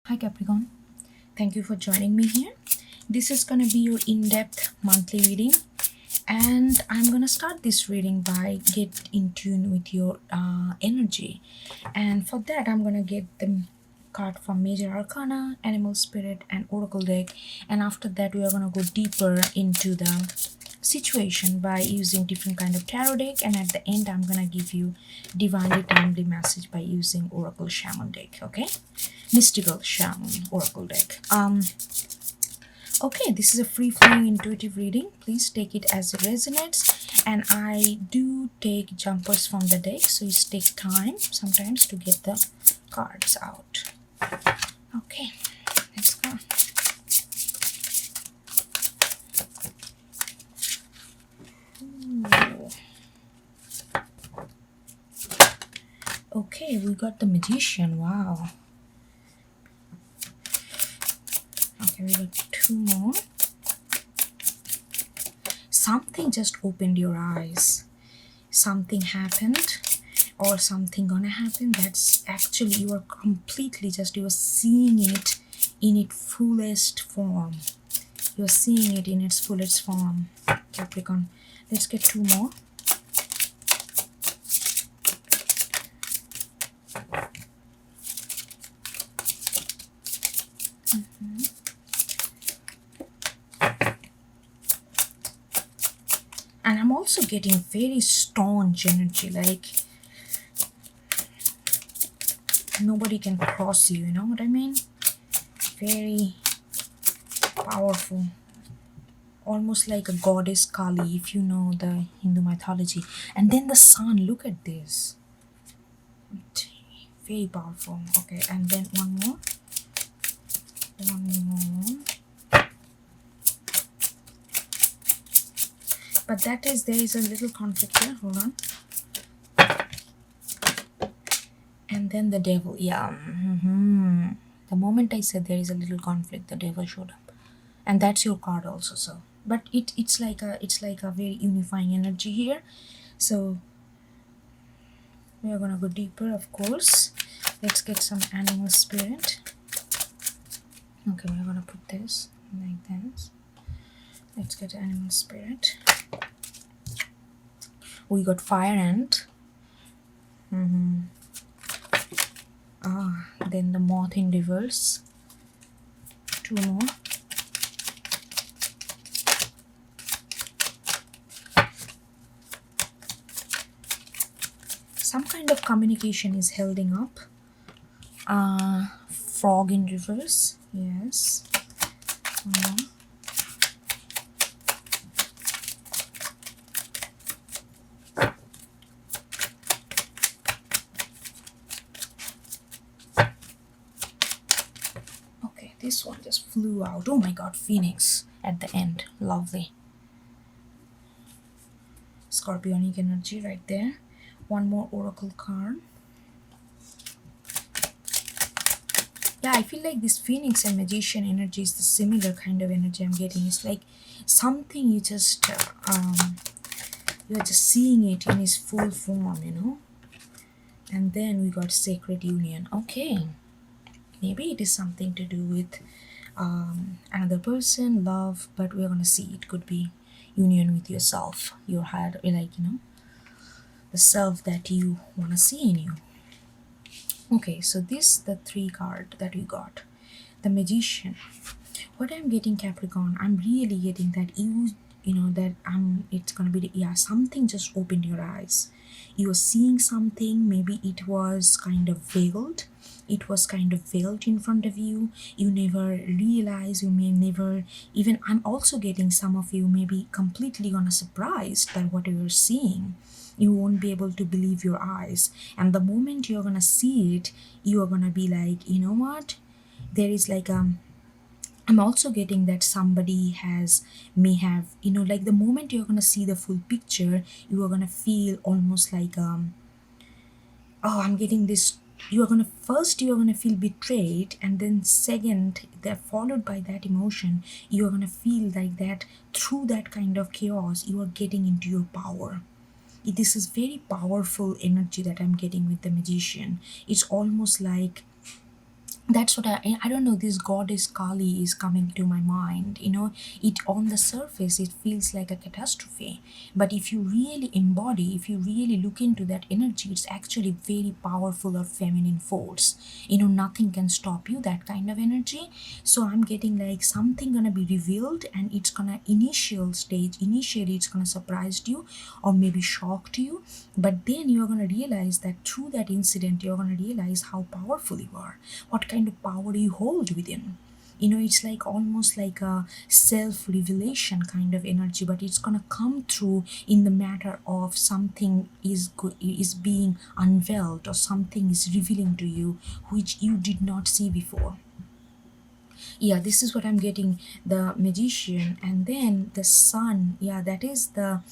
Hi Capricorn, thank you for joining me here. This is going to be your in-depth monthly reading, and I'm going to start this reading by get in tune with your energy. And for that, I'm going to get the card from Major Arcana, Animal Spirit, and Oracle deck. And after that, we are going to go deeper into the situation by using different kind of tarot deck, and at the end I'm gonna give you divinely timely message by using Oracle Shaman deck. Okay, mystical shaman oracle deck. Okay, this is a free flowing intuitive reading. Please take it as it resonates, and I do take jumpers from the deck, so it takes time sometimes to get the cards out. Okay, let's go. Ooh. Okay, we got the Magician. Wow. Okay, we got two more. Something just opened your eyes. Something happened, or something gonna happen. That's actually you are completely just you are seeing it in its fullest form. You're seeing it in its fullest form, Capricorn. Let's get two more. And I'm also getting very staunch energy, like nobody can cross you, you know what I mean? Very powerful. Almost like a goddess Kali, if you know the Hindu mythology. And then the sun, look at this. Very powerful. Okay, and then one more. One more. But that is, there is a little conflict here. Hold on. And then the devil. Yeah. The moment I said there is a little conflict, the devil showed up. And that's your card also, so. But it's like a very unifying energy here. So we are gonna go deeper, of course. Let's get some animal spirit. Okay, we're gonna put this like this. Let's get animal spirit. We got fire ant. Then the moth in reverse. Two more. Some kind of communication is holding up. Frog in reverse. Yes. One more. This one just flew out. Oh my god, Phoenix at the end. Lovely. Scorpionic energy right there. One more oracle card. Yeah, I feel like this Phoenix and Magician energy is the similar kind of energy I'm getting. It's like something you just you're just seeing it in its full form, you know. And then we got Sacred Union. Okay, maybe it is something to do with another person, love, but we're gonna see. It could be union with yourself, your higher, like, you know, the self that you want to see in you. Okay, so this the three card that we got. The Magician. What I'm getting, Capricorn, I'm really getting that you know that it's gonna be the, yeah, something just opened your eyes. You were seeing something, maybe it was kind of veiled. It was kind of veiled in front of you. You never realize, you may never even, I'm also getting some of you maybe completely gonna surprised by what you're seeing. You won't be able to believe your eyes, and the moment you're gonna see it, you are gonna be like, you know what, there is like I'm also getting that somebody may have, you know, like the moment you're gonna see the full picture, you are gonna feel almost like oh, I'm getting this. You're gonna feel betrayed, and then second, that followed by that emotion, you're gonna feel like that through that kind of chaos, you are getting into your power. This is very powerful energy that I'm getting with the Magician. It's almost like That's what I don't know, this goddess Kali is coming to my mind. It on the surface it feels like a catastrophe, but if you really embody, if you really look into that energy, it's actually very powerful or feminine force. Nothing can stop you, that kind of energy. So I'm getting like something gonna be revealed, and it's gonna initially it's gonna surprise you or maybe shocked you, but then you're gonna realize that through that incident you're gonna realize how powerful you are, what kind of power you hold within. It's like almost like a self-revelation kind of energy, but it's gonna come through in the matter of something is being unveiled, or something is revealing to you which you did not see before. Yeah, this is what I'm getting, the magician, and then the sun. Yeah, that is the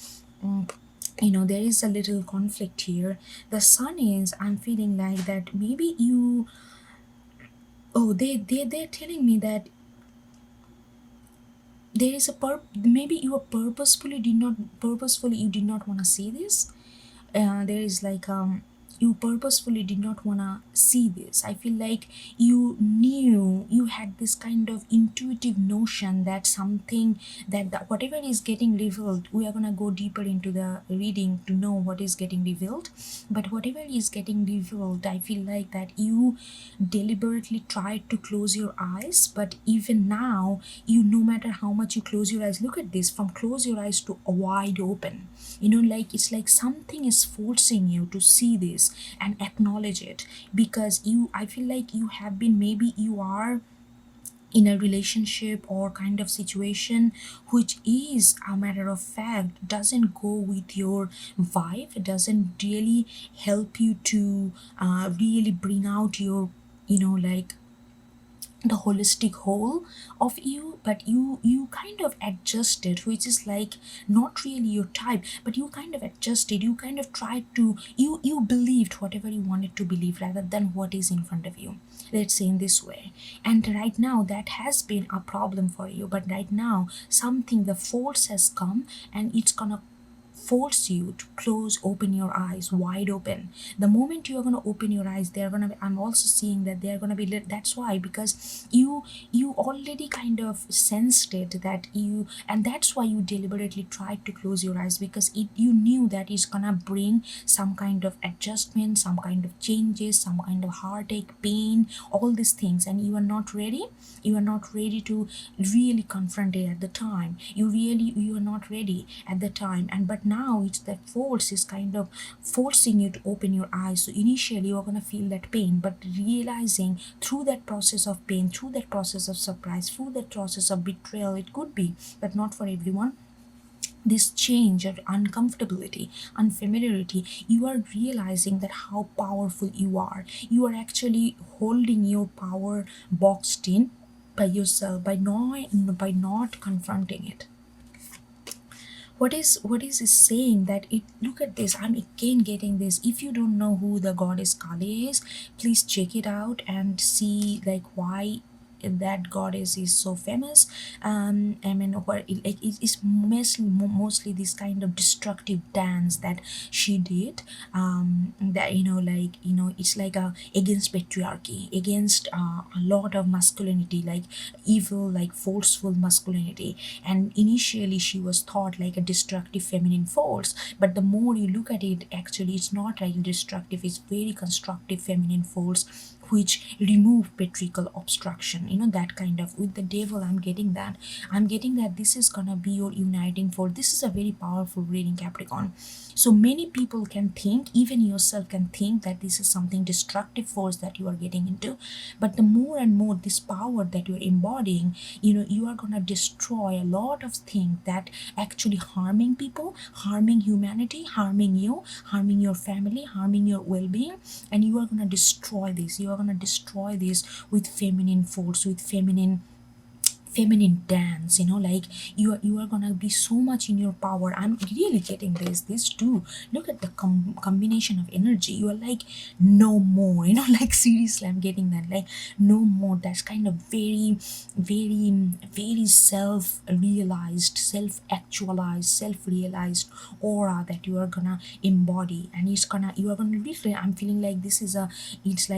there is a little conflict here. The sun is, I'm feeling like that maybe you, oh, they're telling me that there is a maybe you are purposefully you did not want to see this. There is like you purposefully did not want to see this. I feel like you knew, you had this kind of intuitive notion that something, that whatever is getting revealed, we are going to go deeper into the reading to know what is getting revealed. But whatever is getting revealed, I feel like that you deliberately tried to close your eyes, but even now, no matter how much you close your eyes, look at this, from close your eyes to wide open. Like it's like something is forcing you to see this and acknowledge it, because I feel like you have been, maybe you are in a relationship or kind of situation which is, a matter of fact, doesn't go with your vibe. It doesn't really help you to really bring out your, like the holistic whole of you. But you kind of adjusted, which is like not really your type, but you kind of adjusted, you kind of tried to, you believed whatever you wanted to believe rather than what is in front of you, let's say in this way. And right now that has been a problem for you, but right now something, the force has come, and it's gonna force you to open your eyes wide open. The moment you are going to open your eyes, they're going to, I'm also seeing that they're going to be lit. That's why, because you already kind of sensed it, that you, and that's why you deliberately tried to close your eyes, because you knew that it's going to bring some kind of adjustment, some kind of changes, some kind of heartache, pain, all these things, and you are not ready. You are not ready to really confront it at the time. You are not ready at the time. And but now it's that force is kind of forcing you to open your eyes. So initially you're going to feel that pain, but realizing through that process of pain, through that process of surprise, through that process of betrayal, it could be, but not for everyone, this change or uncomfortability, unfamiliarity, you are realizing that how powerful you are. You are actually holding your power boxed in by yourself, by not confronting it. What is it saying, that it, look at this, I'm again getting this. If you don't know who the goddess Kali is, please check it out and see like why that goddess is so famous. I mean, what like it is mostly this kind of destructive dance that she did, that like it's like a against patriarchy, against a lot of masculinity, like evil, like forceful masculinity. And initially she was thought like a destructive feminine force, but the more you look at it, actually it's not like destructive, it's very constructive feminine force, which remove patriarchal obstruction, that kind of. With the devil, I'm getting that this is gonna be your uniting force. This is a very powerful reading, Capricorn. So many people can think, even yourself can think, that this is something destructive force that you are getting into, but the more and more this power that you're embodying, you are gonna destroy a lot of things that actually harming people, harming humanity, harming you, harming your family, harming your well-being. And you are going to destroy this, with feminine force, with feminine dance, like you are gonna be so much in your power. I'm really getting this too. Look at the combination of energy. You are like, no more, like seriously, I'm getting that, like no more. That's kind of very, very, very self-realized, self-actualized, self-realized aura that you are gonna embody. And you are gonna literally, I'm feeling like this is a, it's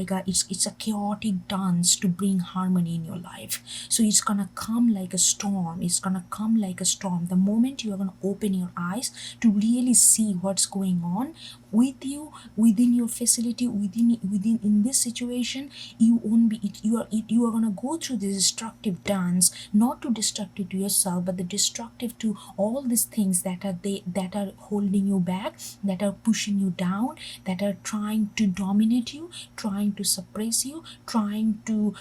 a chaotic dance to bring harmony in your life. So it's gonna come like a storm. It's gonna come like a storm the moment you are gonna open your eyes to really see what's going on with you, within your facility, within in this situation. You won't be it, you are gonna go through this destructive dance, not to destructive to yourself, but the destructive to all these things that are holding you back, that are pushing you down, that are trying to dominate you, trying to suppress you, trying to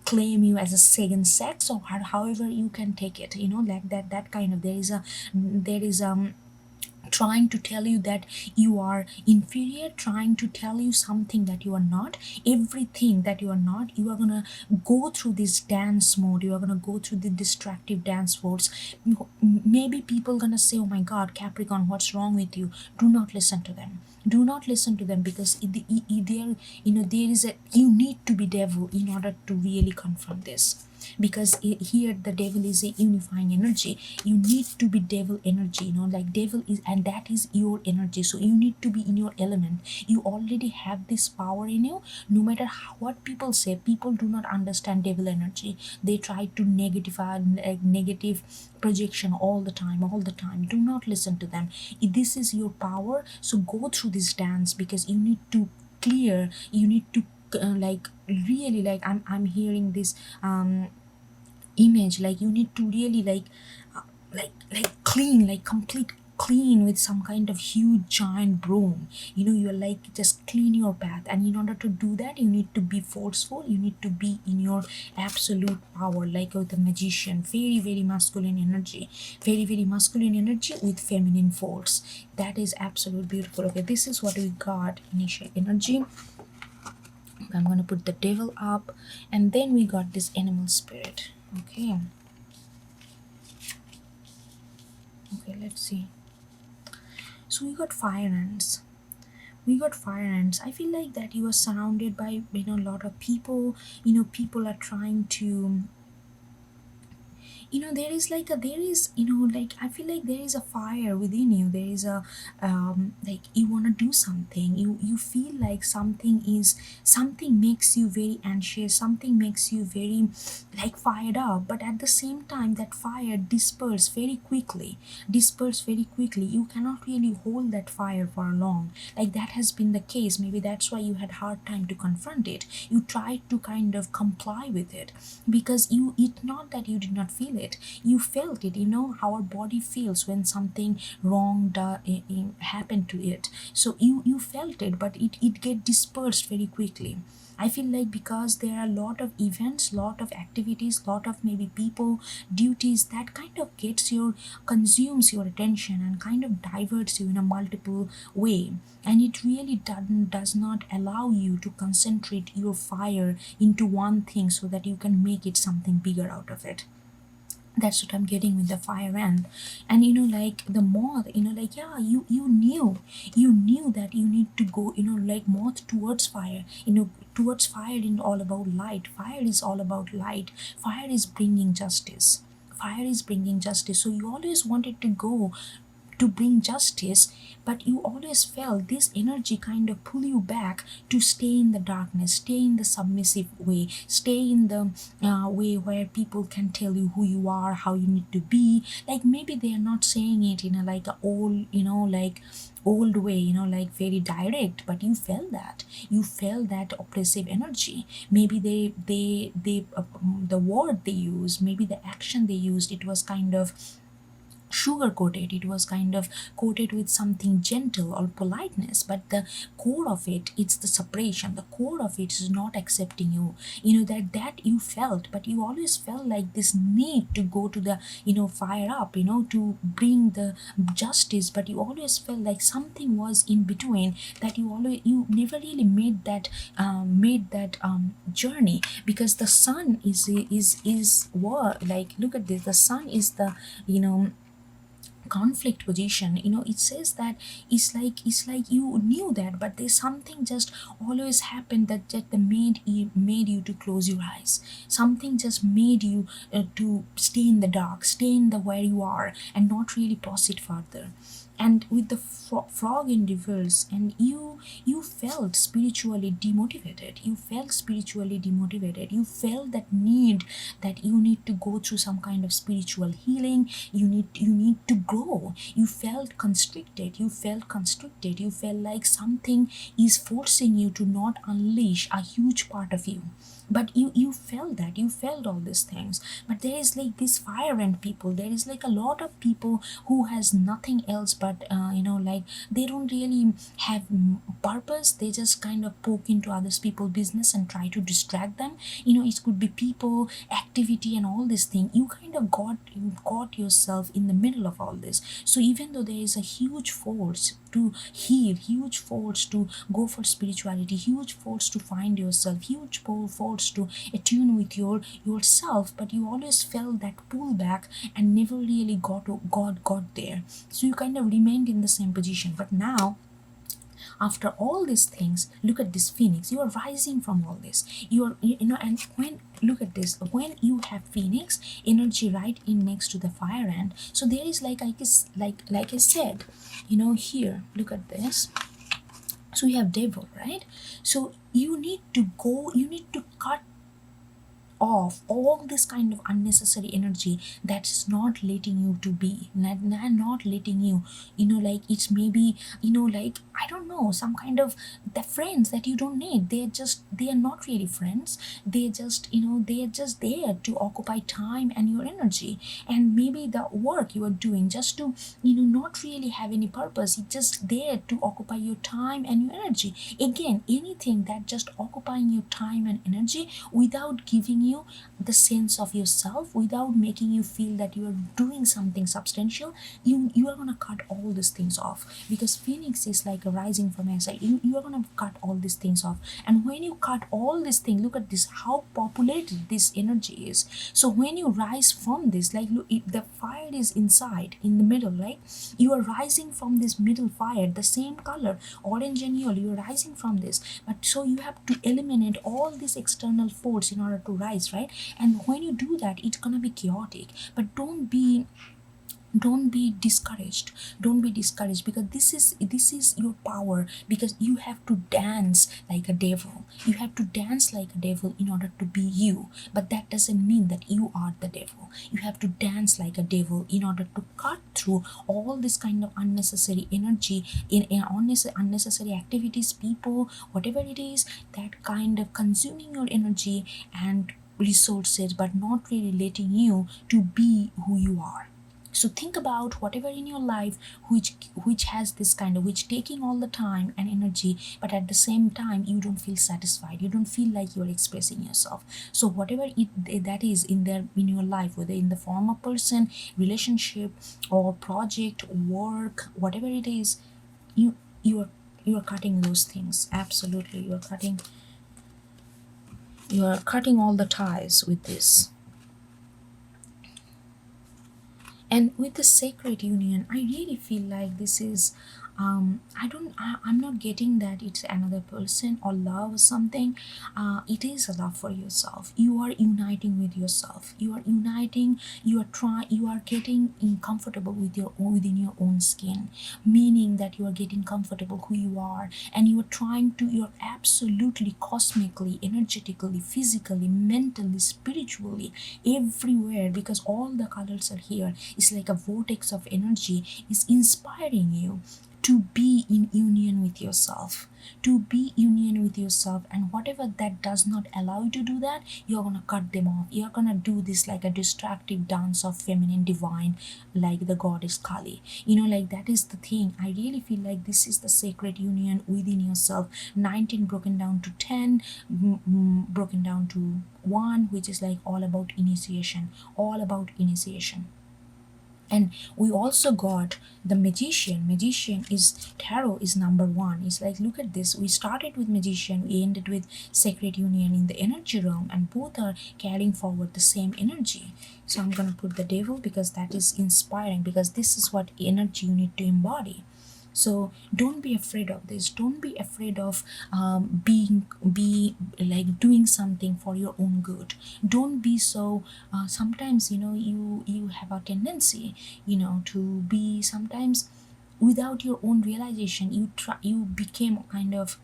claim you as a second sex, or however you can take it, like that kind of, there is trying to tell you that you are inferior, trying to tell you something that you are not, everything that you are not. You are gonna go through this dance mode, you are gonna go through the distractive dance modes. Maybe people gonna say, oh my god, Capricorn, what's wrong with you? Do not listen to them. Do not listen to them, because there, there is a, you need to be devil in order to really confront this. Because here the devil is a unifying energy. You need to be devil energy, like devil is, and that is your energy. So you need to be in your element. You already have this power in you. No matter what people say, people do not understand devil energy. They try to negative projection all the time, all the time. Do not listen to them. This is your power. So go through this dance, because you need to clear, you need to like really, like I'm hearing this image, like you need to really like clean, like complete clean with some kind of huge giant broom. You're like, just clean your path. And in order to do that, you need to be forceful, you need to be in your absolute power, like with a magician. Very, very masculine energy, very, very masculine energy with feminine force. That is absolute beautiful. Okay, this is what we got, initial energy. I'm gonna put the devil up, and then we got this animal spirit. Okay, let's see. So we got fire ants. I feel like that you are surrounded by a lot of people. People are trying to, there is like a, there is, like I feel like there is a fire within you. There is a like you want to do something. You feel like something makes you very anxious, something makes you very like fired up, but at the same time that fire disperse very quickly. You cannot really hold that fire for long. Like that has been the case. Maybe that's why you had hard time to confront it. You tried to kind of comply with it, because it's not that you did not feel it. You felt it. How our body feels when something wrong happened to it. So you felt it, but it get dispersed very quickly. I feel like because there are a lot of events, lot of activities, lot of maybe people, duties that kind of consumes your attention and kind of diverts you in a multiple way, and it really does not allow you to concentrate your fire into one thing so that you can make it something bigger out of it. That's what I'm getting with the fire ant. And like the moth, like, yeah, you knew that you need to go, like moth towards fire, towards fire. In all about light. Fire is all about light. Fire is bringing justice. So you always wanted to go to bring justice, but you always felt this energy kind of pull you back to stay in the darkness, stay in the submissive way, stay in the way where people can tell you who you are, how you need to be. Like maybe they are not saying it in a like a old, like old way, like very direct, but you felt that oppressive energy. Maybe the word they used, maybe the action they used, it was kind of sugar coated, it was kind of coated with something gentle or politeness, but the core of it, it's the separation. The core of it is not accepting you, that you felt, but you always felt like this need to go to the, fire up, to bring the justice, but you always felt like something was in between, that you never really made that journey, because the sun is what, like, look at this, the sun is the, you know conflict position. It says that it's like you knew that, but there's something just always happened that made you to close your eyes. Something just made you to stay in the dark, stay in the where you are, and not really proceed further. And with the frog in reverse, and you felt spiritually demotivated, you felt that need, that you need to go through some kind of spiritual healing, you need to grow. You felt like something is forcing you to not unleash a huge part of you. But you felt that, you felt all these things. But there is like this fire and people, there is like a lot of people who has nothing else but like, they don't really have purpose. They just kind of poke into others people business and try to distract them. It could be people, activity, and all this thing. You kind of got yourself in the middle of all this. So even though there is a huge force to heal, huge force to go for spirituality, huge force to find yourself, huge force to attune with yourself, but you always felt that pullback and never really got there. So you kind of remained in the same position. But now, after all these things, look at this phoenix, you are rising from all this. And when, look at this, when you have phoenix energy right in next to the fire ant, so there is like, I guess, like I said, here, look at this. So you have devil, right? So you need to cut off all this kind of unnecessary energy that's not letting you to be, not letting you, like, it's maybe, like, I don't know, some kind of the friends that you don't need. They are not really friends. They are just there to occupy time and your energy. And maybe the work you are doing just to, not really have any purpose, it's just there to occupy your time and your energy. Again, anything that just occupying your time and energy without giving you the sense of yourself, without making you feel that you are doing something substantial, you are going to cut all these things off. Because phoenix is like a rising from inside. You are going to cut all these things off. And when you cut all these things, look at this, how populated this energy is. So when you rise from this, like, look, the fire is inside in the middle, right? You are rising from this middle fire, the same color, orange and yellow. You are rising from this. But so you have to eliminate all this external force in order to rise, right? And when you do that, it's gonna be chaotic. But don't be discouraged, because this is your power. Because you have to dance like a devil, in order to be you. But that doesn't mean that you are the devil. You have to dance like a devil in order to cut through all this kind of unnecessary energy, in unnecessary activities, people, whatever it is, that kind of consuming your energy and resources, but not really letting you to be who you are. So think about whatever in your life which has this kind of, which taking all the time and energy, but at the same time you don't feel satisfied, you don't feel like you're expressing yourself. So whatever that is in there in your life, whether in the form of person, relationship, or project, work, whatever it is, you are cutting those things. Absolutely, you are cutting all the ties with this. And with the sacred union, I really feel like this is, I'm not getting that it's another person or love or something. It is a love for yourself. You are uniting with yourself. You are uniting. You are getting comfortable with within your own skin, meaning that you are getting comfortable who you are, and you're absolutely cosmically, energetically, physically, mentally, spiritually, everywhere, because all the colors are here. It's like a vortex of energy is inspiring you to be in union with yourself, to be union with yourself. And whatever that does not allow you to do that, you're gonna cut them off. You're gonna do this like a distractive dance of feminine divine, like the goddess Kali. Like that is the thing. I really feel like this is the sacred union within yourself. 19 broken down to 10, broken down to 1, which is like all about initiation, all about initiation. And we also got the magician is tarot is number 1. It's like, look at this, we started with magician, we ended with sacred union in the energy realm, and both are carrying forward the same energy. So I'm gonna put the devil because that is inspiring, because this is what energy you need to embody. So don't be afraid of this. Don't be afraid of be like doing something for your own good. Don't be so sometimes you have a tendency to be sometimes without your own realization. You became kind of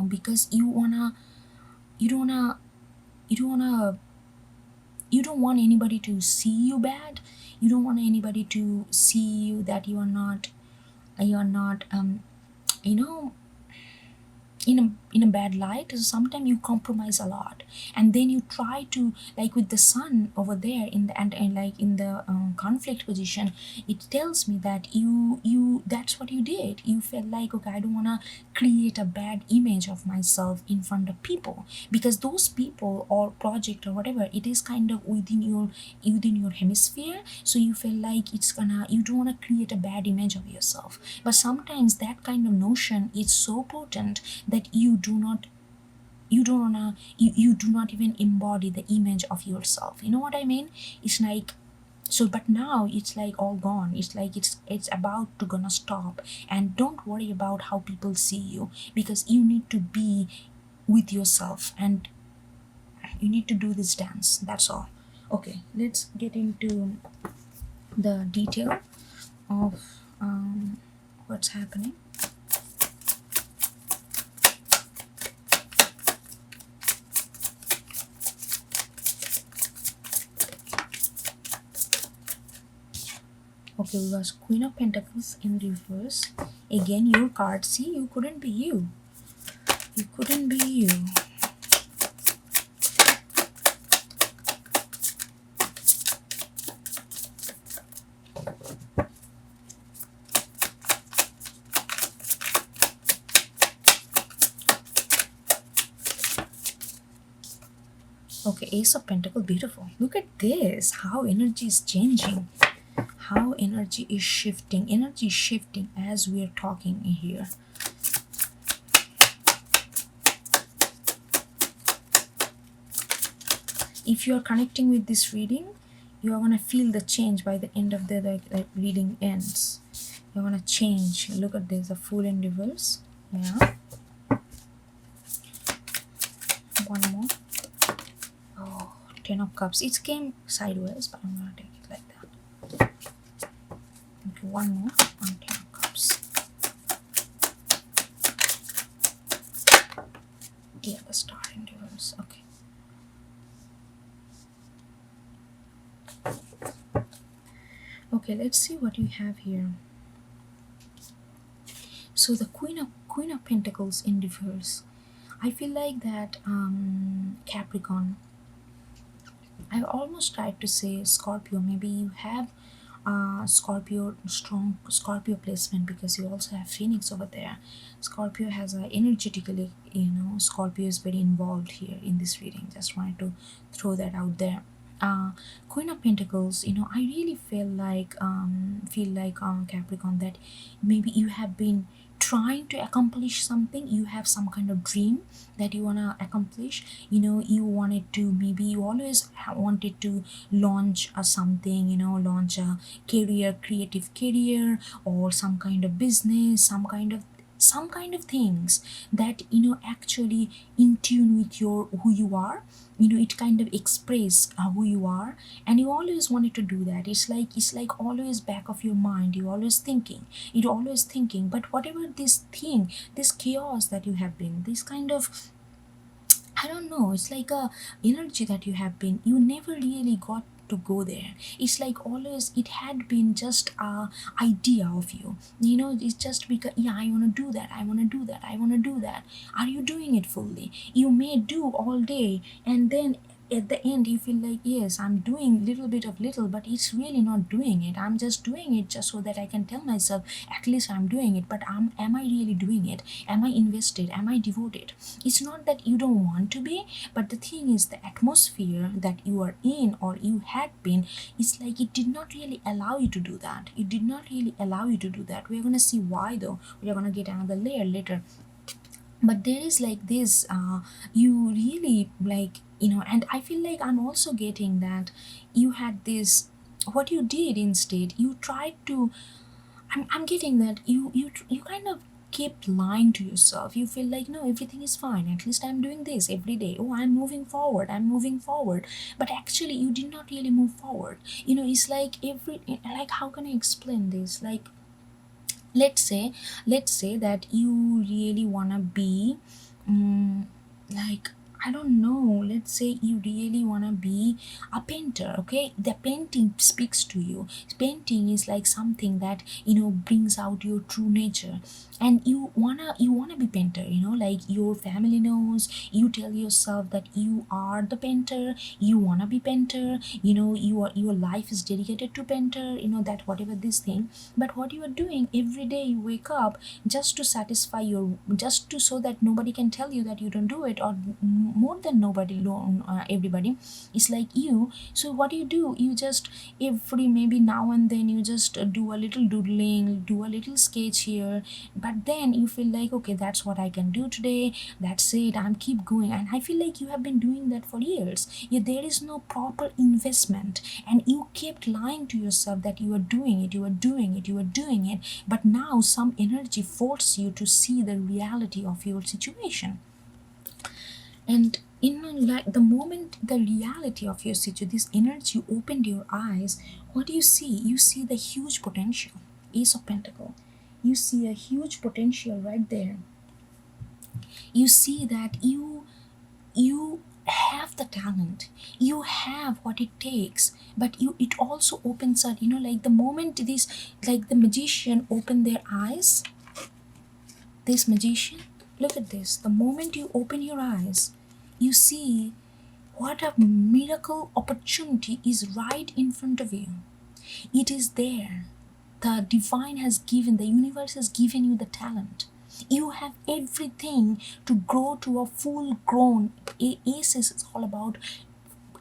because you don't wanna you don't wanna you don't want anybody to see you bad. You don't want anybody to see you that you are not you know in a bad light. So sometimes you compromise a lot, and then you try to, like with the sun over there in the and like in the conflict position, it tells me that you that's what you did. You felt like, okay, I don't want to create a bad image of myself in front of people, because those people or project or whatever, it is kind of within your hemisphere. So you feel like you don't want to create a bad image of yourself. But sometimes that kind of notion is so potent that you do not even embody the image of yourself. You know what I mean? It's like, so but now it's like all gone. It's like it's about to gonna stop. And don't worry about how people see you, because you need to be with yourself and you need to do this dance. That's all. Okay, let's get into the detail of what's happening. Okay, we got Queen of Pentacles in reverse. Again, your card. See, you couldn't be you. You couldn't be you. Okay, Ace of Pentacles, beautiful. Look at this, how energy is changing. How energy is shifting. Energy is shifting as we are talking here. If you are connecting with this reading, you are gonna feel the change by the end of the like reading ends. You're gonna change. Look at this, the Fool in reverse. Yeah. One more. Oh, 10 of Cups. It came sideways, but I'm gonna take it like that. Okay, one more on 10 of Cups. Yeah, the Star in reverse. Okay. Okay, let's see what you have here. So the Queen of Pentacles in reverse. I feel like that Capricorn. I almost tried to say Scorpio. Maybe you have strong Scorpio placement, because you also have Phoenix over there. Scorpio has a energetically, Scorpio is very involved here in this reading. Just wanted to throw that out there. Queen of Pentacles, I really feel like Capricorn, that maybe you have been trying to accomplish something. You have some kind of dream that you want to accomplish. You wanted to, maybe you always wanted to launch something, launch a creative career, or some kind of business, some kind of things that actually in tune with who you are. It kind of express who you are, and you always wanted to do that. It's like always back of your mind. You're always thinking. But whatever this chaos that you have been, this kind of, I don't know, it's like a energy that you have been, you never really got to go there. It's like always it had been just a idea of you. It's just because, yeah, I want to do that, I want to do that, I want to do that. Are you doing it fully? You may do all day, and then at the end you feel like, yes, I'm doing little bit of little, but it's really not doing it. I'm just doing it just so that I can tell myself at least I'm doing it, but am I really doing it? Am I invested? Am I devoted? It's not that you don't want to be, but the thing is, the atmosphere that you are in or you had been, it's like it did not really allow you to do that. It did not really allow you to do that. We're gonna see why though. We're gonna get another layer later. But there is like this, you really like, and I feel like I'm also getting that you had this, what you did instead, you tried to, I'm getting that you kind of kept lying to yourself. You feel like, no, everything is fine, at least I'm doing this every day, oh, I'm moving forward, I'm moving forward. But actually you did not really move forward. It's like like, how can I explain this? Like, let's say that you really want to be, like, I don't know, let's say you really want to be a painter. Okay, the painting speaks to you. Painting is like something that brings out your true nature, and you wanna be painter. Like, your family knows, you tell yourself that you are the painter, you wanna be painter, your life is dedicated to painter, that whatever this thing. But what you are doing every day, you wake up just to satisfy your, just to, so that nobody can tell you that you don't do it, or more than nobody, everybody is like you. So what do? You just, every maybe now and then, you just do a little doodling, do a little sketch here, but then you feel like, okay, that's what I can do today, that's it, I'm keep going. And I feel like you have been doing that for years. There is no proper investment, and you kept lying to yourself that you are doing it, you are doing it, you are doing it. But now some energy forces you to see the reality of your situation. And like, the moment the reality of your situation, this energy opened your eyes, what do you see? You see the huge potential. Ace of Pentacle. You see a huge potential right there. You see that you have the talent, you have what it takes, but it also opens up, like the moment this, like the magician opened their eyes, this magician, look at this, the moment you open your eyes, you see what a miracle opportunity is right in front of you. It is there. The divine has given, the universe has given you the talent. You have everything to grow to a full grown. Aces is all about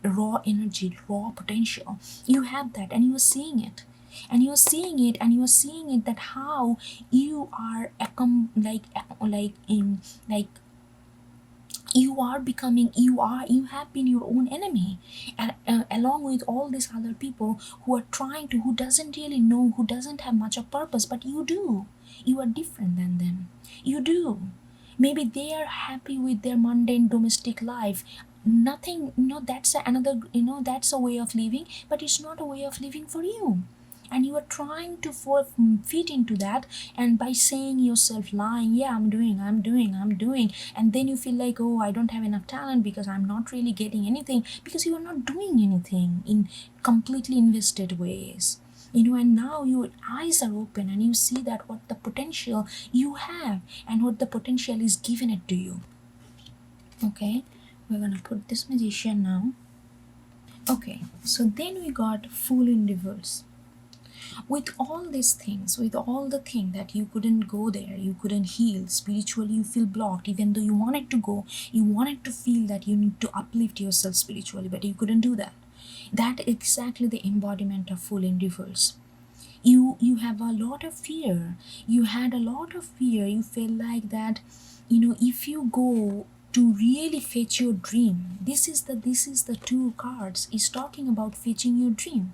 raw energy, raw potential. You have that, and you are seeing it. And you are seeing it, and you are seeing it, that how you are like you are becoming, you have been your own enemy, and along with all these other people who are trying to, who doesn't really know, who doesn't have much of purpose. But you do, you are different than them. You do. Maybe they are happy with their mundane domestic life, nothing, that's another, that's a way of living, but it's not a way of living for you. And you are trying to fit into that, and by saying yourself, lying, yeah, I'm doing, and then you feel like, oh, I don't have enough talent because I'm not really getting anything, because you are not doing anything in completely invested ways. And now your eyes are open, and you see that what the potential you have, and what the potential is given it to you. Okay, we're gonna put this magician now. Okay, so then we got Fool in reverse. With all these things, with all the thing that you couldn't go there, you couldn't heal spiritually, you feel blocked, even though you wanted to go, you wanted to feel that you need to uplift yourself spiritually, but you couldn't do that. That exactly the embodiment of Fool in reverse. You have a lot of fear, you had a lot of fear, you feel like that, if you go to really fetch your dream, this is the two cards is talking about fetching your dream,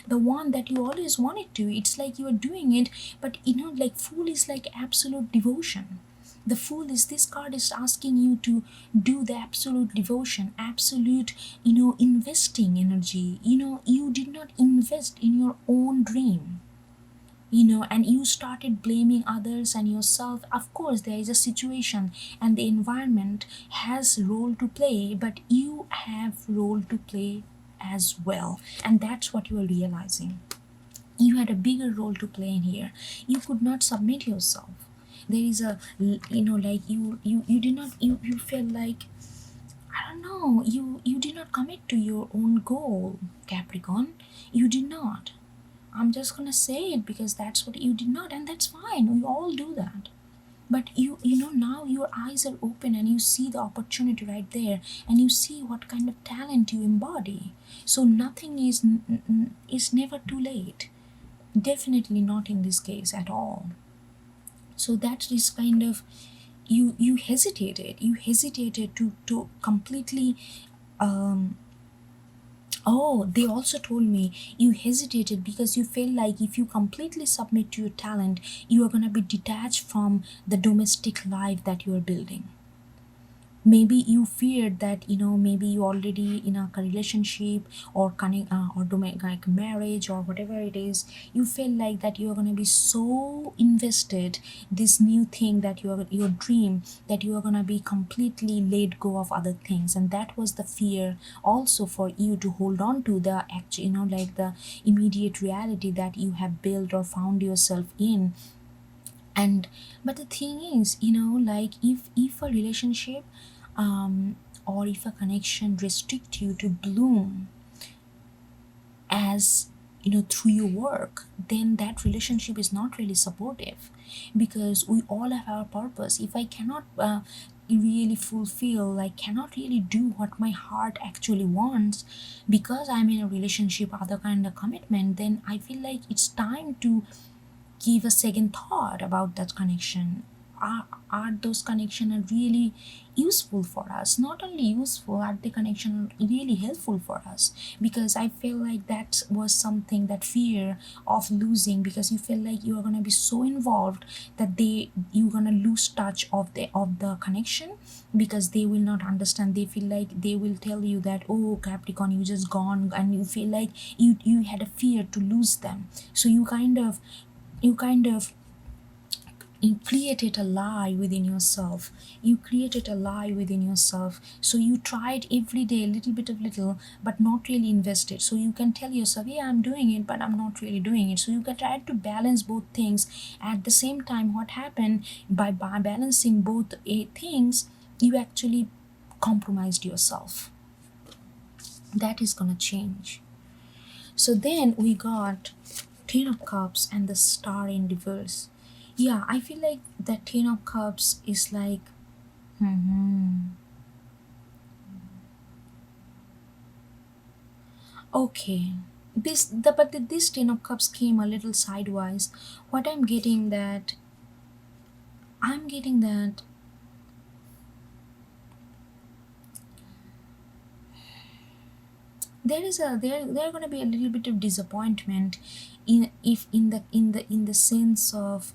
the one that you always wanted to. It's like you are doing it, but like Fool is like absolute devotion. The Fool is, this card is asking you to do the absolute devotion, absolute, investing energy. You did not invest in your own dream, and you started blaming others and yourself. Of course there is a situation and the environment has role to play, but you have role to play as well, and that's what you are realizing. You had a bigger role to play in here. You could not submit yourself. There is a, like you did not, you felt like, I don't know, you did not commit to your own goal, Capricorn. You did not. I'm just gonna say it because that's what you did not, and that's fine. We all do that. But now your eyes are open and you see the opportunity right there, and you see what kind of talent you embody. So nothing is never too late. Definitely not in this case at all. So that is kind of, you hesitated to completely, um oh, they also told me you hesitated because you felt like if you completely submit to your talent, you are going to be detached from the domestic life that you are building. Maybe you feared that, maybe you already in a relationship or connect, or like marriage or whatever it is. You feel like that you are going to be so invested this new thing, that your dream, that you are going to be completely let go of other things, and that was the fear also for you to hold on to the actual, like the immediate reality that you have built or found yourself in. And but the thing is, like if a relationship, or if a connection restrict you to bloom as, through your work, then that relationship is not really supportive, because we all have our purpose. If I cannot really fulfill, like cannot really do what my heart actually wants, because I'm in a relationship, other kind of commitment, then I feel like it's time to give a second thought about that connection. Are those connection are really useful for us? Not only useful, are the connection really helpful for us? Because I feel like that was something, that fear of losing, because you feel like you are gonna be so involved that you're gonna lose touch of the connection, because they will not understand. They feel like they will tell you that, oh Capricorn, you just gone, and you feel like you had a fear to lose them. So you kind of you created a lie within yourself. So you tried every day, little bit of little, but not really invested. So you can tell yourself, yeah, I'm doing it, but I'm not really doing it. So you can try to balance both things at the same time. What happened, by balancing both things, you actually compromised yourself. That is gonna change. So then we got Ten of Cups and the Star in reverse. Yeah, I feel like the Ten of Cups is like, hmm, okay. This Ten of Cups came a little sideways. What I'm getting that there going to be a little bit of disappointment in the sense of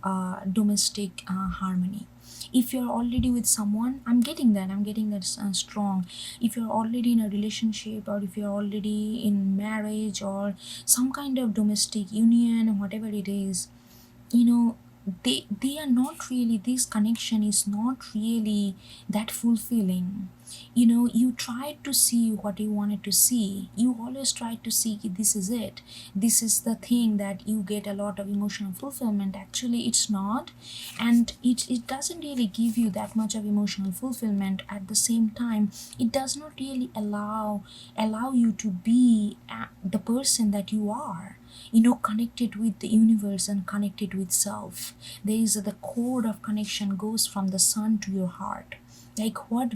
domestic harmony. If you're already with someone, I'm getting that strong. If you're already in a relationship, or if you're already in marriage, or some kind of domestic union, whatever it is, you know they are not really, this connection is not really that fulfilling. You tried to see what you wanted to see. You always tried to see, this is it, this is the thing that you get a lot of emotional fulfillment. Actually it's not, and it doesn't really give you that much of emotional fulfillment. At the same time, it does not really allow you to be the person that you are, connected with the universe and connected with self. There is the cord of connection goes from the sun to your heart. Like what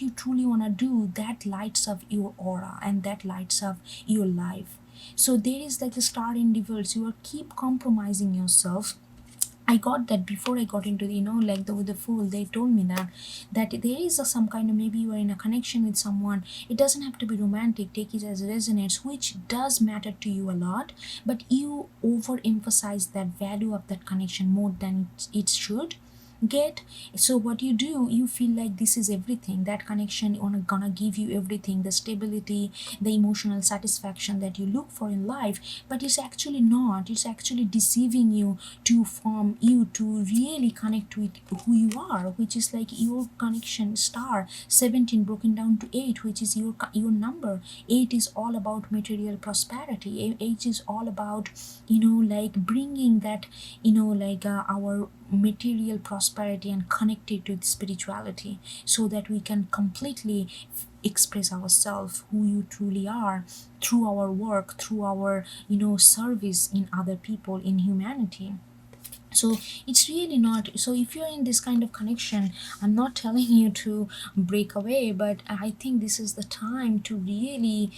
you truly want to do, that lights up your aura and that lights up your life. So there is like a star in reverse. You are keep compromising yourself. I got that before I got into the, like with the fool. They told me that there is some kind of, maybe you are in a connection with someone. It doesn't have to be romantic. Take it as resonates, which does matter to you a lot, but you overemphasize that value of that connection more than it should. Get? So what you do, you feel like this is everything, that connection gonna give you everything, the stability, the emotional satisfaction that you look for in life. But it's actually not. It's actually deceiving you to form you to really connect with who you are, which is like your connection star 17 broken down to 8, which is your number. 8 is all about material prosperity. 8 is all about, like bringing that, our material prosperity and connect it to spirituality, so that we can completely express ourselves, who you truly are, through our work, through our, service in other people, in humanity. So it's really not. So if you're in this kind of connection, I'm not telling you to break away, but I think this is the time to really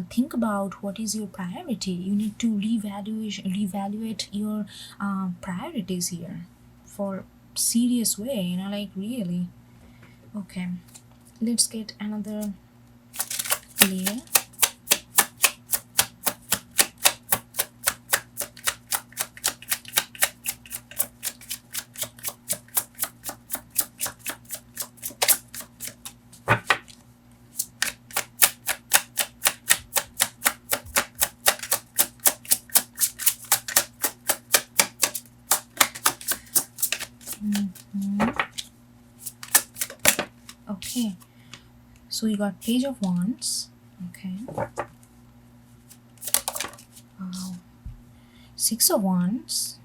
think about what is your priority. You need to reevaluate your priorities here, for serious way, like really. Okay, let's get another layer. Okay, so you got Page of Wands. Okay, wow. Six of Wands.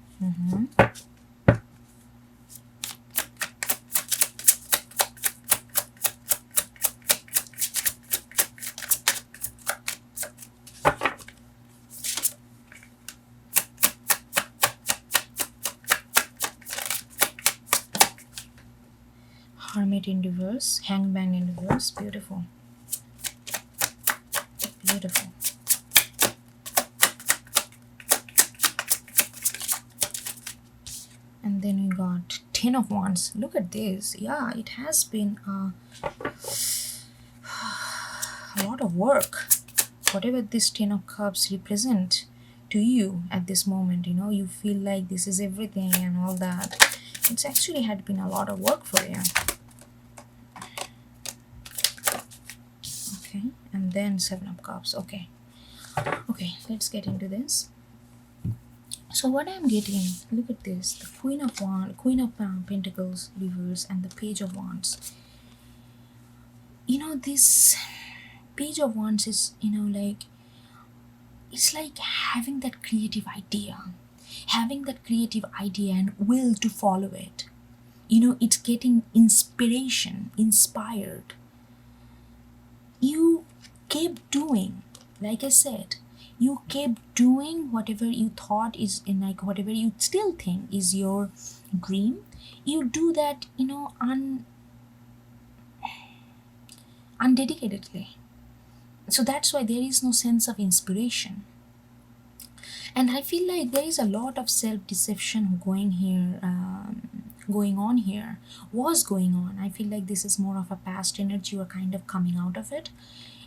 Hermit in reverse, Hangman in reverse. Beautiful, beautiful. And then we got Ten of Wands. Look at this. Yeah, it has been a lot of work. Whatever this Ten of Cups represent to you at this moment, you feel like this is everything and all that. It's actually had been a lot of work for you. Okay, and then Seven of Cups. Okay, let's get into this. So what I'm getting, look at this: the Queen of Pentacles reverse and the Page of Wands. This Page of Wands is, like, it's like having that creative idea, and will to follow it. It's getting inspired. You kept doing, like I said, you kept doing whatever you thought is in, like, whatever you still think is your dream. You do that, undedicatedly. So that's why there is no sense of inspiration. And I feel like there is a lot of self-deception going on here, was going on. I feel like this is more of a past energy. You are kind of coming out of it.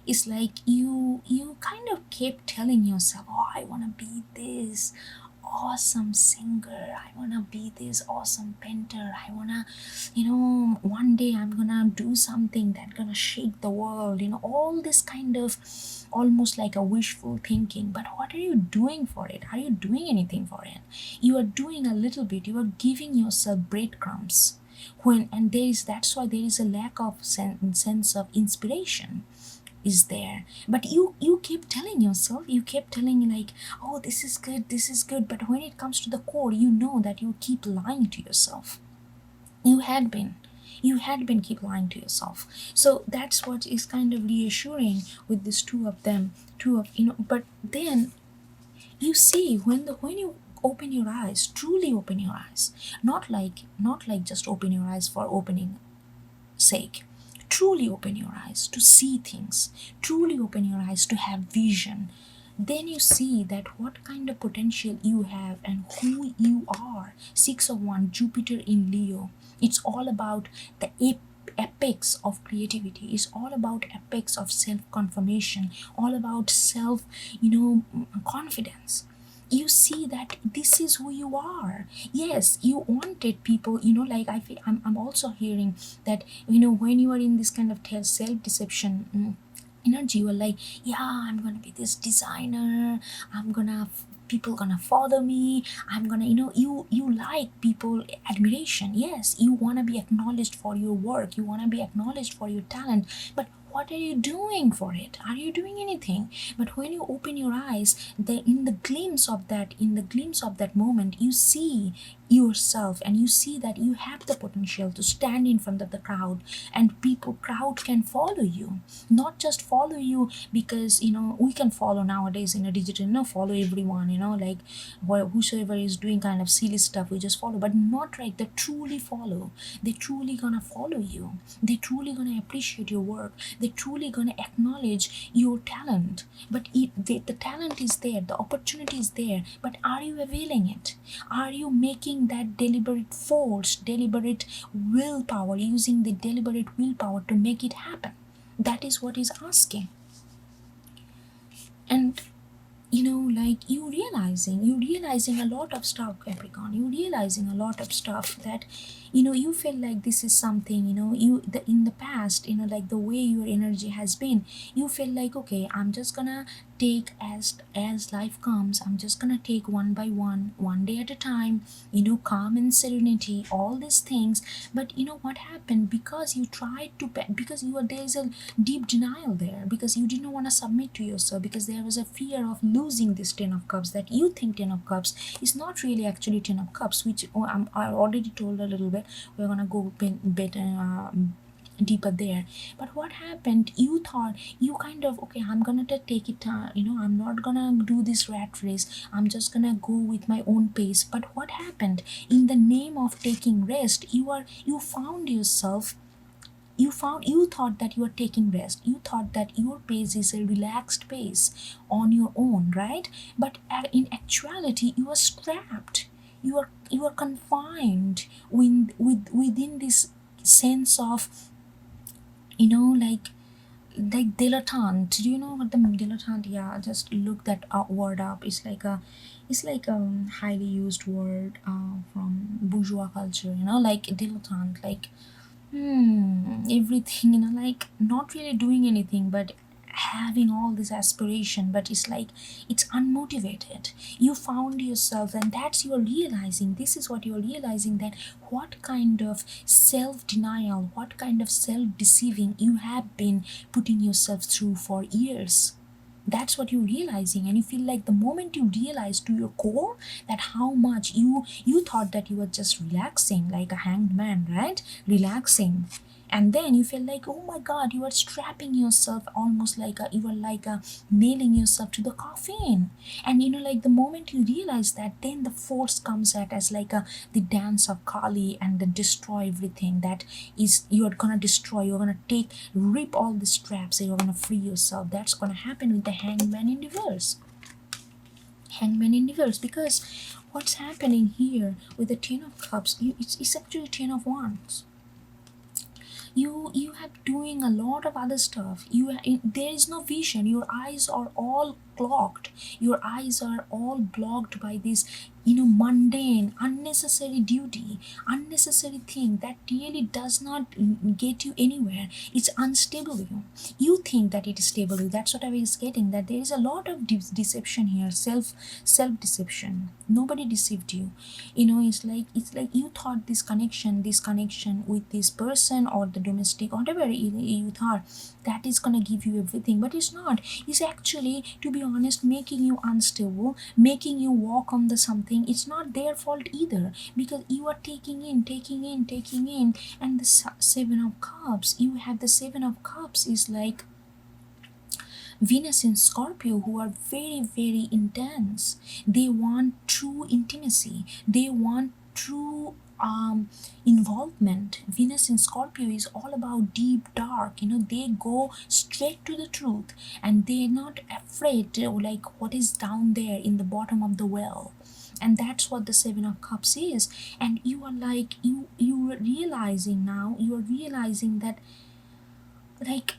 It's like you kind of kept telling yourself, oh, I want to be this awesome singer, I want to be this awesome painter, I want to, one day I'm gonna do something that's gonna shake the world, all this kind of almost like a wishful thinking. But what are you doing for it? Are you doing anything for it? You are doing a little bit. You are giving yourself breadcrumbs. That's why there is a lack of sense of inspiration is there. But you keep telling yourself, you kept telling, like, oh, this is good. But when it comes to the core, you know that you keep lying to yourself. You had been keep lying to yourself. So that's what is kind of reassuring with these two of them. But then you see, when you open your eyes, truly open your eyes, not like just open your eyes for opening sake. Truly open your eyes to see things, truly open your eyes to have vision. Then you see that what kind of potential you have and who you are. 6 of Wands, Jupiter in Leo. It's all about the apex of creativity. It's all about apex of self-confirmation, all about self, confidence. You see that this is who you are. Yes, you wanted people, like I feel, I'm also hearing that, when you are in this kind of self-deception energy, you are like, yeah, I'm gonna be this designer, I'm gonna people gonna follow me, I'm gonna, you like people admiration. Yes, you want to be acknowledged for your work, you want to be acknowledged for your talent, but what are you doing for it? Are you doing anything? But when you open your eyes, in the glimpse of that moment, you see yourself, and you see that you have the potential to stand in front of the crowd, and crowd can follow you. Not just follow you because, we can follow nowadays in a digital, follow everyone, like whosoever is doing kind of silly stuff, we just follow. But not right, they truly follow. They truly gonna follow you. They truly gonna appreciate your work. They truly gonna acknowledge your talent. But the talent is there, the opportunity is there, but are you availing it? Are you making that deliberate force, deliberate willpower, using the deliberate willpower to make it happen? That is what is asking. And like you realizing a lot of stuff, Capricorn. You realizing a lot of stuff that, you feel like this is something, in the past, like the way your energy has been, you feel like, okay, I'm just gonna take as life comes, I'm just gonna take one by one day at a time, calm and serenity, all these things. But what happened, because you tried to because you were there's a deep denial there, because you didn't want to submit to yourself, because there was a fear of losing this 10 of cups, that you think 10 of cups is not really actually 10 of cups, which, I already told a little bit. We're gonna go bit deeper there. But what happened, you thought, you kind of, okay, I'm gonna take it, I'm not gonna do this rat race, I'm just gonna go with my own pace. But what happened, in the name of taking rest, you found yourself, you thought that you are taking rest, you thought that your pace is a relaxed pace on your own, right? But in actuality, you are strapped, you are confined within this sense of, like dilettante. Do you know what the dilettante? Yeah, just look that word up. It's like a highly used word from bourgeois culture, like dilettante, like everything, like not really doing anything, but having all this aspiration, but it's like it's unmotivated. You found yourself, and that's you're realizing, this is what you're realizing, that what kind of self-denial, what kind of self-deceiving you have been putting yourself through for years. That's what you're realizing, and you feel like the moment you realize to your core that how much you thought that you were just relaxing like a hanged man, right? Relaxing. And then you feel like, oh my god, you are strapping yourself, almost like you are like nailing yourself to the caffeine. And like the moment you realize that, then the force comes at as like the dance of Kali, and then destroy everything that is, you're gonna destroy, you're gonna rip all the straps, and you're gonna free yourself. That's gonna happen with the hangman in reverse. Hangman in reverse, because what's happening here with the 10 of cups, it's actually 10 of wands. You have doing a lot of other stuff. There is no vision, your eyes are all clogged, your eyes are all blocked by this, mundane, unnecessary duty, unnecessary thing that really does not get you anywhere. It's unstable. You think that it is stable. That's what I was getting, that there is a lot of deception here, self deception. Nobody deceived you. It's like you thought this connection with this person, or the domestic, whatever you thought, that is gonna give you everything, but it's not. It's actually, to be honest, making you unstable, making you walk on the something. It's not their fault either, because you are taking in. And the 7 of cups, you have the 7 of cups is like Venus in Scorpio, who are very, very intense. They want true intimacy. They want true involvement. Venus in Scorpio is all about deep dark. They go straight to the truth, and they're not afraid to, like, what is down there in the bottom of the well. And that's what the 7 of cups is. And you are like, you are realizing now, you are realizing that, like,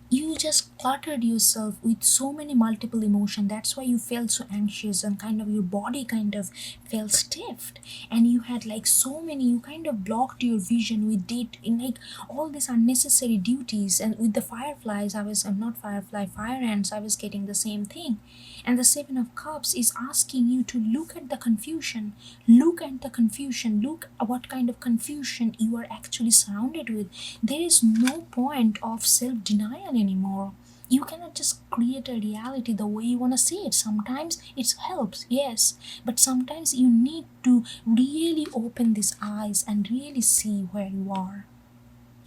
you just cluttered yourself with so many multiple emotion. That's why you felt so anxious, and kind of your body kind of felt stiff, and you had like so many, you kind of blocked your vision with date in like all these unnecessary duties. And with the fireflies, I was, I'm not firefly, fire ants, I was getting the same thing. And the seven of cups is asking you to look at the confusion, look at the confusion, look at what kind of confusion you are actually surrounded with. There is no point of self-denial anymore. You cannot just create a reality the way you want to see it. Sometimes it helps, yes, but sometimes you need to really open these eyes and really see where you are,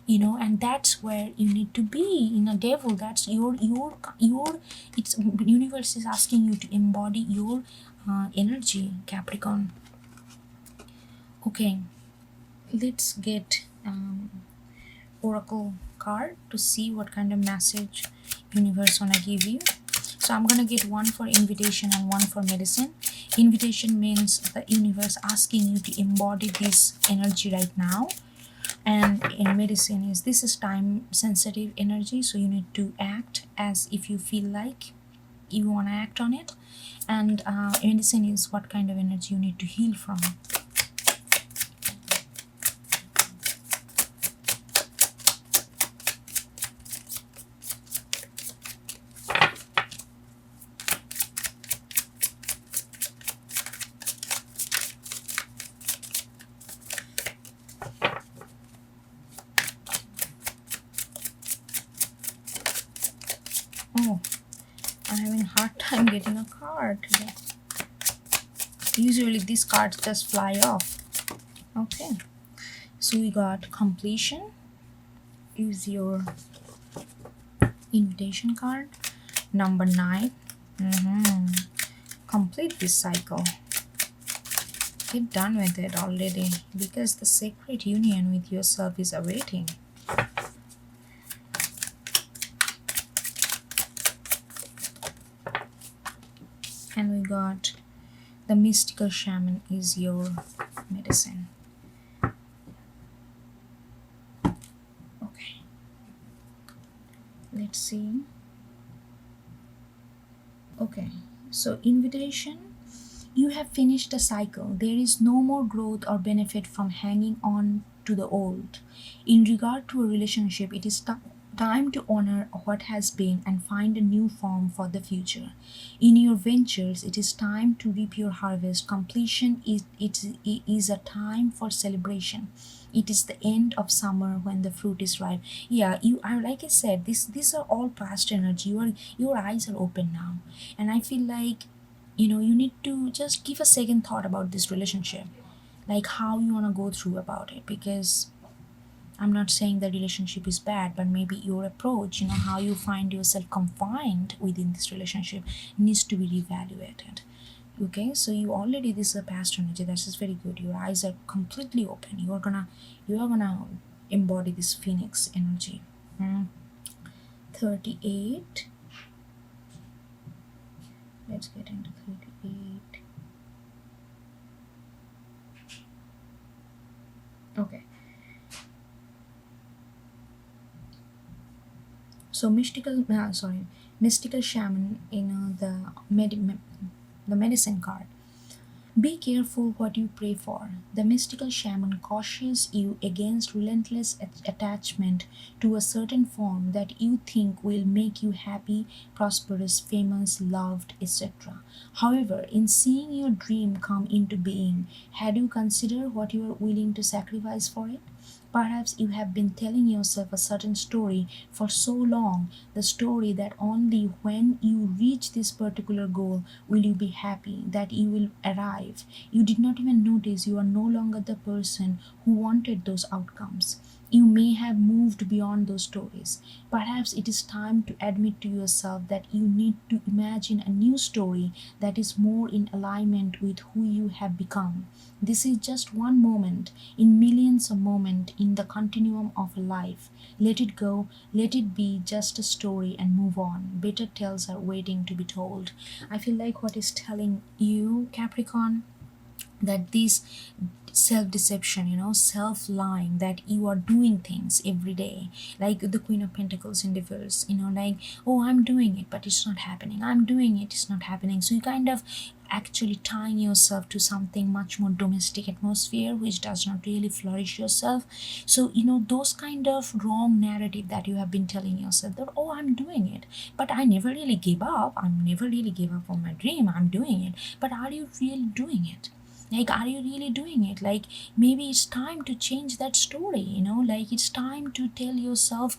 and that's where you need to be. In a devil, that's your it's universe is asking you to embody your energy, Capricorn. Okay, let's get oracle card to see what kind of message universe wanna give you. So I'm gonna get one for invitation and one for medicine. Invitation means the universe asking you to embody this energy right now, and in medicine is this is time sensitive energy, so you need to act as if you feel like you want to act on it. And medicine is what kind of energy you need to heal from. Oh, I'm having a hard time getting a card today. Usually these cards just fly off. Okay, so we got completion is your invitation card. Number 9. Complete this cycle. Get done with it already, because the sacred union with yourself is awaiting. And we got the mystical shaman is your medicine. Okay, let's see. Okay, so invitation, you have finished a cycle. There is no more growth or benefit from hanging on to the old. In regard to a relationship, it is time to honor what has been and find a new form for the future. In your ventures, it is time to reap your harvest. Completion is a time for celebration. It is the end of summer when the fruit is ripe. Yeah, you are, like I said, these are all past energy. Your eyes are open now, and I feel like you need to just give a second thought about this relationship, like how you want to go through about it. Because I'm not saying the relationship is bad, but maybe your approach, how you find yourself confined within this relationship, needs to be reevaluated. Okay, so you already, this is a past energy. That is very good. Your eyes are completely open. You are gonna embody this phoenix energy. 38. Let's get into 38. Okay, so mystical shaman in the medicine card. Be careful what you pray for. The mystical shaman cautions you against relentless attachment to a certain form that you think will make you happy, prosperous, famous, loved, etc. However, in seeing your dream come into being, had you considered what you are willing to sacrifice for it? Perhaps you have been telling yourself a certain story for so long, the story that only when you reach this particular goal will you be happy, that you will arrive. You did not even notice you are no longer the person who wanted those outcomes. You may have moved beyond those stories. Perhaps it is time to admit to yourself that you need to imagine a new story that is more in alignment with who you have become. This is just one moment in millions of moments in the continuum of life. Let it go, let it be just a story and move on. Better tales are waiting to be told. I feel like what is telling you, Capricorn, that this self-deception, self-lying, that you are doing things every day, like the Queen of Pentacles in reverse, like, oh, I'm doing it but it's not happening, I'm doing it, it's not happening. So you kind of actually tying yourself to something much more domestic atmosphere, which does not really flourish yourself. So those kind of wrong narrative that you have been telling yourself, that, oh, I'm doing it but I never really gave up, I'm never really gave up on my dream, I'm doing it. But are you really doing it? Like, are you really doing it? Like, maybe it's time to change that story, like it's time to tell yourself,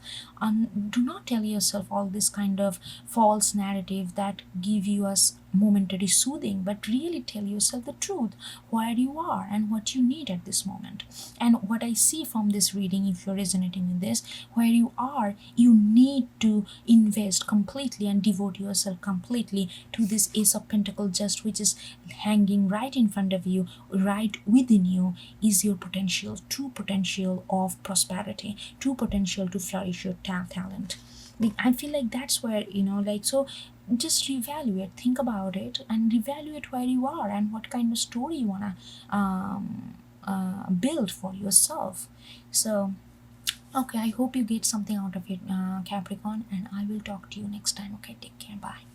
do not tell yourself all this kind of false narrative that give you us momentary soothing, but really tell yourself the truth, where you are and what you need at this moment. And what I see from this reading, if you're resonating with this, where you are, you need to invest completely and devote yourself completely to this Ace of Pentacles, just which is hanging right in front of you, right within you, is your potential, true potential of prosperity, true potential to flourish your talent. Like, I feel like that's where, like, so just reevaluate, think about it, and reevaluate where you are and what kind of story you want to build for yourself. So, okay, I hope you get something out of it, Capricorn, and I will talk to you next time. Okay, take care. Bye.